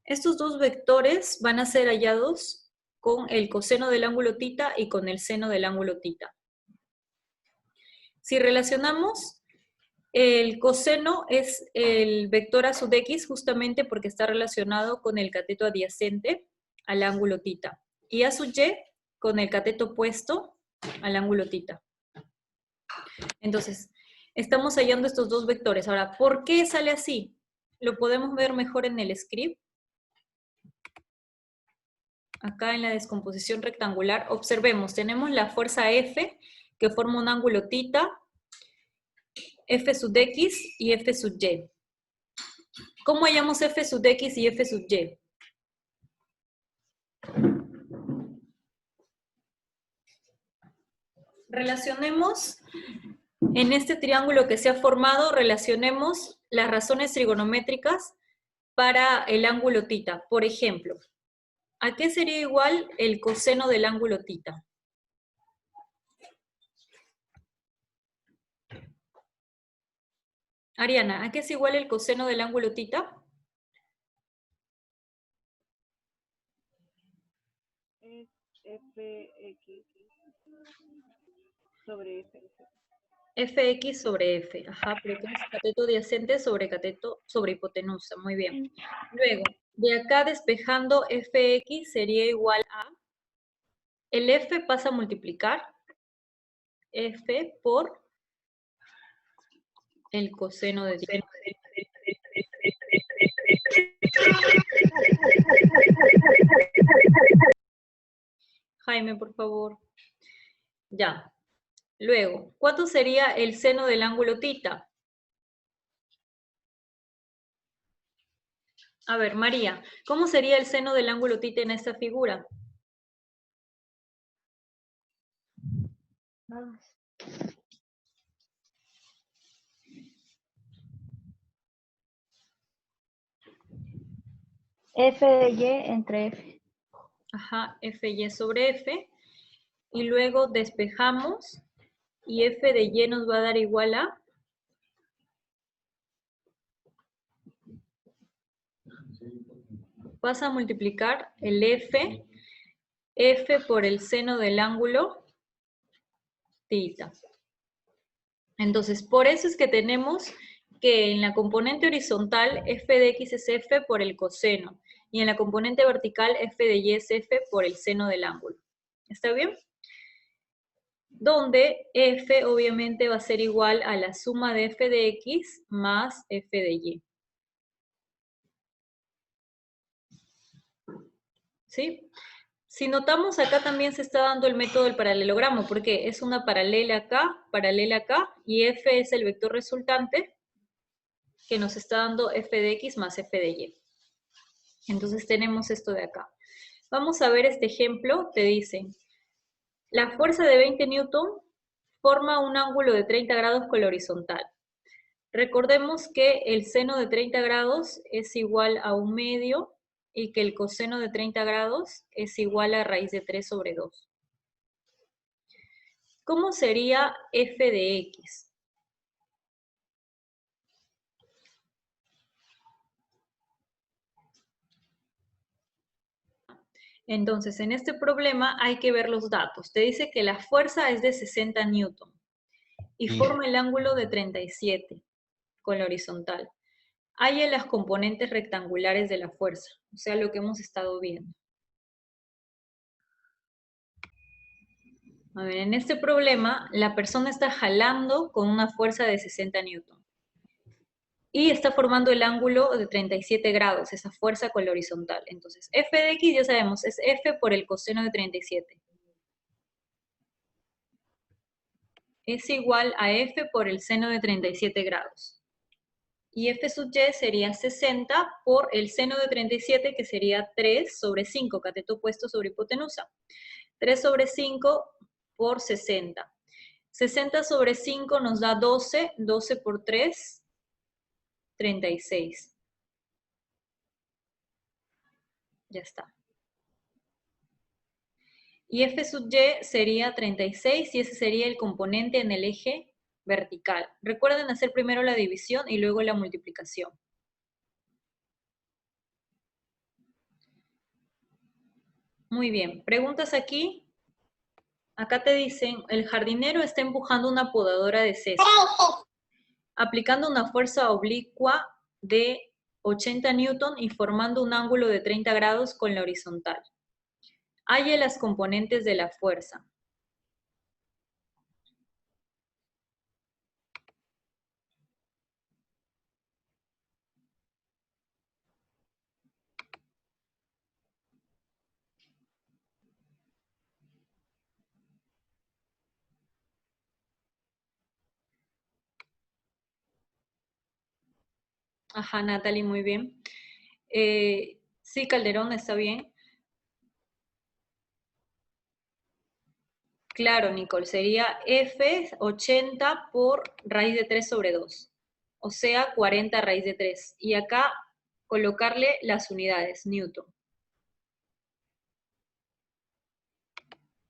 Estos dos vectores van a ser hallados con el coseno del ángulo θ y con el seno del ángulo θ. Si relacionamos, el coseno es el vector a sub x justamente porque está relacionado con el cateto adyacente al ángulo θ. Y a sub y con el cateto opuesto al ángulo θ. Entonces, estamos hallando estos dos vectores. Ahora, ¿por qué sale así? Lo podemos ver mejor en el script. Acá en la descomposición rectangular, observemos, tenemos la fuerza F, que forma un ángulo θ, F sub x y F sub y. ¿Cómo hallamos F sub x y F sub y? Relacionemos, en este triángulo que se ha formado, relacionemos las razones trigonométricas para el ángulo θ. Por ejemplo, ¿a qué sería igual el coseno del ángulo θ? Ariana, ¿a qué es igual el coseno del ángulo θ? Es fx sobre f. Fx sobre f, ajá, pero tienes cateto adyacente sobre cateto sobre hipotenusa, muy bien. Luego, de acá despejando Fx sería igual a, el F pasa a multiplicar F por el coseno de θ. Jaime, por favor. Ya. Luego, ¿cuánto sería el seno del ángulo θ? A ver, María, ¿cómo sería el seno del ángulo θ en esta figura? F de Y entre F. Ajá, Fy sobre F. Y luego despejamos y F de Y nos va a dar igual a... Vas a multiplicar el F por el seno del ángulo θ. Entonces, por eso es que tenemos que en la componente horizontal f de x es f por el coseno y en la componente vertical f de y es f por el seno del ángulo. ¿Está bien? Donde f obviamente va a ser igual a la suma de f de x más f de y. ¿Sí? Si notamos, acá también se está dando el método del paralelogramo, porque es una paralela acá, y f es el vector resultante que nos está dando f de x más f de y. Entonces tenemos esto de acá. Vamos a ver este ejemplo, te dice, la fuerza de 20 newton forma un ángulo de 30 grados con la horizontal. Recordemos que el seno de 30 grados es igual a 1/2 y que el coseno de 30 grados es igual a raíz de 3 sobre 2. ¿Cómo sería f de x? Entonces, en este problema hay que ver los datos. Te dice que la fuerza es de 60 newton y forma el ángulo de 37 con la horizontal. Halla las componentes rectangulares de la fuerza, o sea, lo que hemos estado viendo. A ver, en este problema, la persona está jalando con una fuerza de 60 newton. Y está formando el ángulo de 37 grados, esa fuerza con la horizontal. Entonces, f de x ya sabemos, es f por el coseno de 37. Es igual a f por el seno de 37 grados. Y f sub y sería 60 por el seno de 37, que sería 3 sobre 5, cateto opuesto sobre hipotenusa. 3 sobre 5 por 60. 60 sobre 5 nos da 12, 12 por 3, 36. Ya está. Y f sub y sería 36 y ese sería el componente en el eje vertical. Recuerden hacer primero la división y luego la multiplicación. Muy bien. Preguntas aquí. Acá te dicen, el jardinero está empujando una podadora de césped, aplicando una fuerza oblicua de 80 newton y formando un ángulo de 30 grados con la horizontal. Halle las componentes de la fuerza. Ajá, Natalie, muy bien. Sí, Calderón, está bien. Claro, Nicole, sería F 80 por raíz de 3 sobre 2. O sea, 40 raíz de 3. Y acá colocarle las unidades, Newton.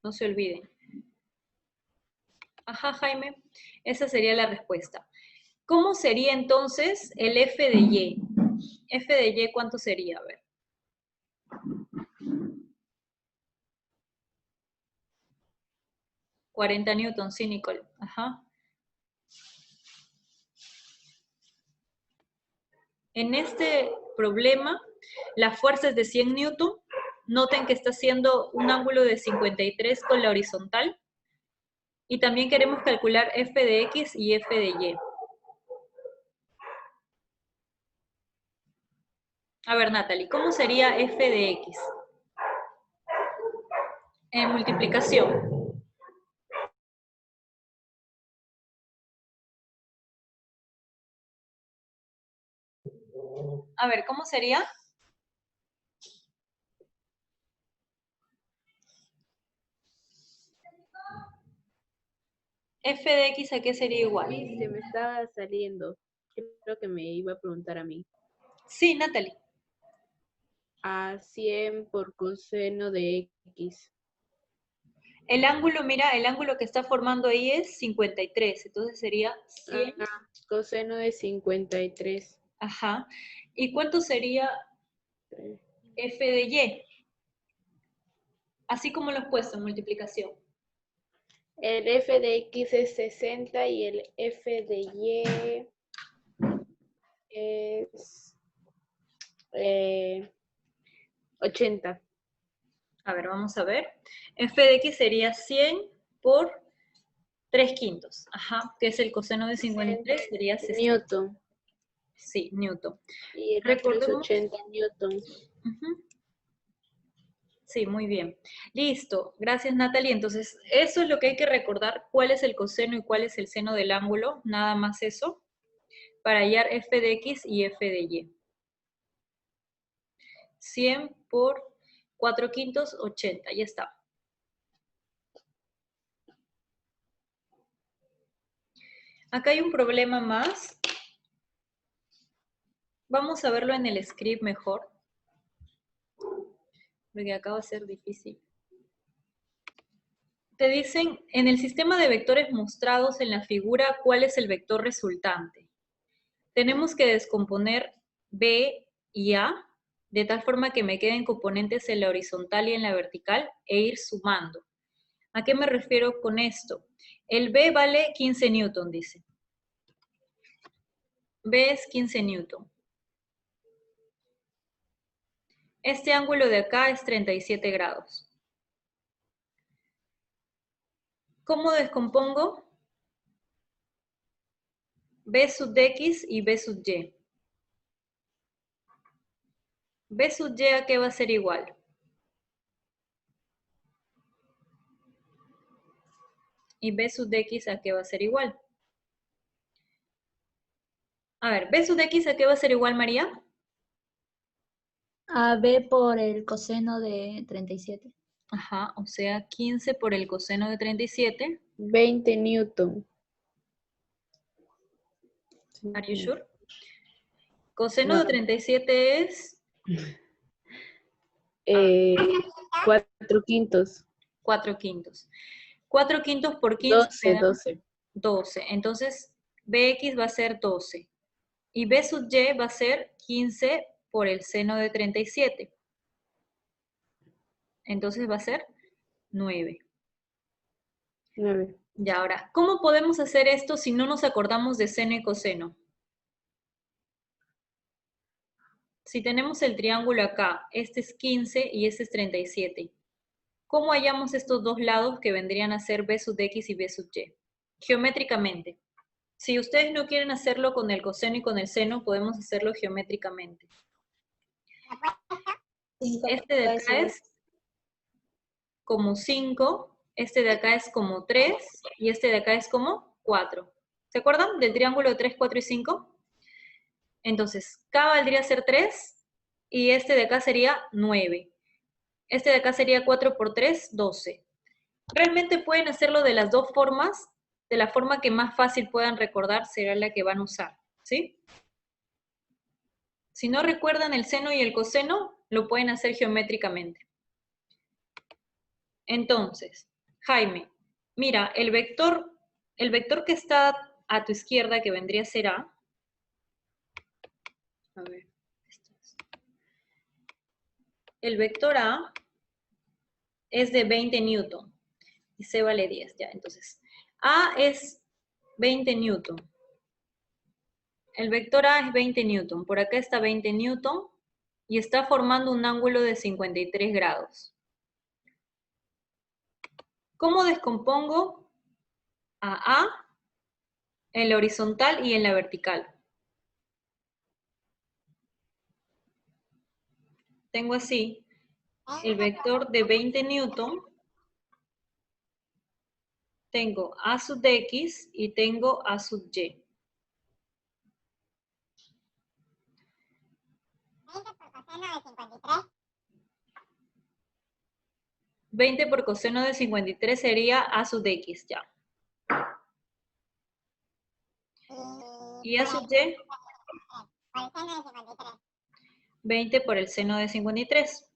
No se olviden. Ajá, Jaime, esa sería la respuesta. ¿Cómo sería entonces el F de Y? F de Y, ¿cuánto sería? A ver. $40 newton, sí, Nicole. Ajá. En este problema, la fuerza es de 100 newton. Noten que está haciendo un ángulo de 53 con la horizontal. Y también queremos calcular F de X y F de Y. A ver, Natalie, ¿cómo sería F de X? En multiplicación. A ver, ¿cómo sería? F de X, ¿a qué sería igual? Sí, se me estaba saliendo. Creo que me iba a preguntar a mí. Sí, Natalie. A 100 por coseno de X. El ángulo, mira, el ángulo que está formando ahí es 53, entonces sería 100. Coseno de 53. Ajá. ¿Y cuánto sería F de Y? Así como lo he puesto en multiplicación. El F de X es 60 y el F de Y es 80. A ver, vamos a ver. F de X sería 100 por 3 quintos. Ajá, que es el coseno de 53, sería 60. Newton. Sí, Newton. Y el otro es Recordemos. 80 Newton. Uh-huh. Sí, muy bien. Listo. Gracias, Natalie. Entonces, eso es lo que hay que recordar. ¿Cuál es el coseno y cuál es el seno del ángulo? Nada más eso. Para hallar F de X y F de Y. 100 por 4 quintos, 80. Ya está. Acá hay un problema más. Vamos a verlo en el script mejor. Porque acá va a ser difícil. Te dicen, en el sistema de vectores mostrados en la figura, ¿cuál es el vector resultante? Tenemos que descomponer B y A, de tal forma que me queden componentes en la horizontal y en la vertical, e ir sumando. ¿A qué me refiero con esto? El B vale 15 newton, dice. B es 15 newton. Este ángulo de acá es 37 grados. ¿Cómo descompongo? B sub X y B sub Y. B sub Y, ¿a qué va a ser igual? Y B sub X, ¿a qué va a ser igual? A ver, B sub X, ¿a qué va a ser igual, María? A B por el coseno de 37. Ajá, o sea, 15 por el coseno de 37. 20 Newton. Are you sure? Coseno No. de 37 es 4 quintos. 4 quintos. 4 quintos por 15 12. 12. Entonces, Bx va a ser 12. Y B sub Y va a ser 15 por el seno de 37. Entonces va a ser 9. 9. Ya, ahora, ¿cómo podemos hacer esto si no nos acordamos de seno y coseno? Si tenemos el triángulo acá, este es 15 y este es 37. ¿Cómo hallamos estos dos lados que vendrían a ser b sub x y b sub y? Geométricamente. Si ustedes no quieren hacerlo con el coseno y con el seno, podemos hacerlo geométricamente. Este de acá es como 5, este de acá es como 3, y este de acá es como 4. ¿Se acuerdan del triángulo de 3, 4 y 5? Entonces, K valdría a ser 3, y este de acá sería 9. Este de acá sería 4 por 3, 12. Realmente pueden hacerlo de las dos formas, de la forma que más fácil puedan recordar será la que van a usar, ¿sí? Si no recuerdan el seno y el coseno, lo pueden hacer geométricamente. Entonces, Jaime, mira, el vector que está a tu izquierda, que vendría a ser A, a ver, el vector A es de 20 newton y C vale 10, ya, entonces, A es 20 newton. El vector A es 20 newton, por acá está 20 newton y está formando un ángulo de 53 grados. ¿Cómo descompongo a A en la horizontal y en la vertical? Tengo así el vector de 20 newton, tengo A sub x y tengo A sub y. 20 por coseno de 53 sería A sub x, ya. ¿Y A sub y? 20 por el seno de 53.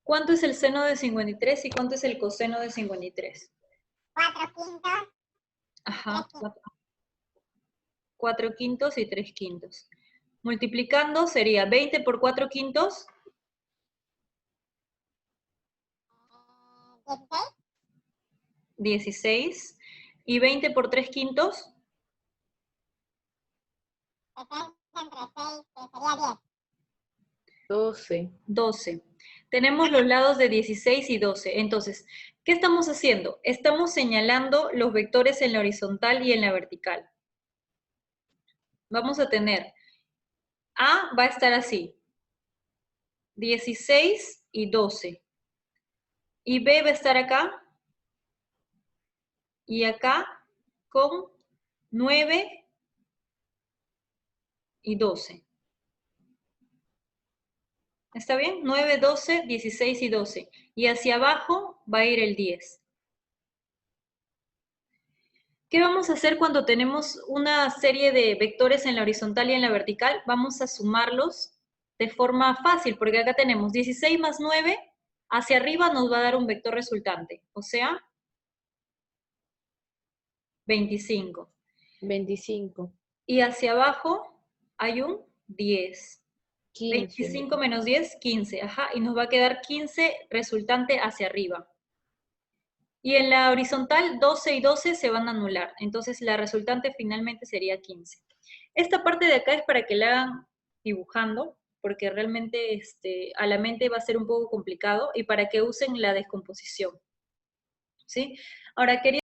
¿Cuánto es el seno de 53 y cuánto es el coseno de 53? 4 quintos. Ajá, 4 quintos y 3 quintos. Multiplicando sería 20 por 4 quintos. 16. ¿Y 20 por 3 quintos? 60 entre 6, que sería 10. 12. 12. Tenemos los lados de 16 y 12. Entonces, ¿qué estamos haciendo? Estamos señalando los vectores en la horizontal y en la vertical. Vamos a tener, A va a estar así, 16 y 12. Y B va a estar acá, y acá con 9 y 12. ¿Está bien? 9, 12, 16 y 12. Y hacia abajo va a ir el 10. ¿Qué vamos a hacer cuando tenemos una serie de vectores en la horizontal y en la vertical? Vamos a sumarlos de forma fácil, porque acá tenemos 16 más 9, hacia arriba nos va a dar un vector resultante, o sea, 25. 25. Y hacia abajo hay un 10. 15. 25 menos 10, 15, ajá, y nos va a quedar 15 resultante hacia arriba. Y en la horizontal, 12 y 12 se van a anular, entonces la resultante finalmente sería 15. Esta parte de acá es para que la hagan dibujando, porque realmente a la mente va a ser un poco complicado, y para que usen la descomposición, ¿sí? Ahora, quería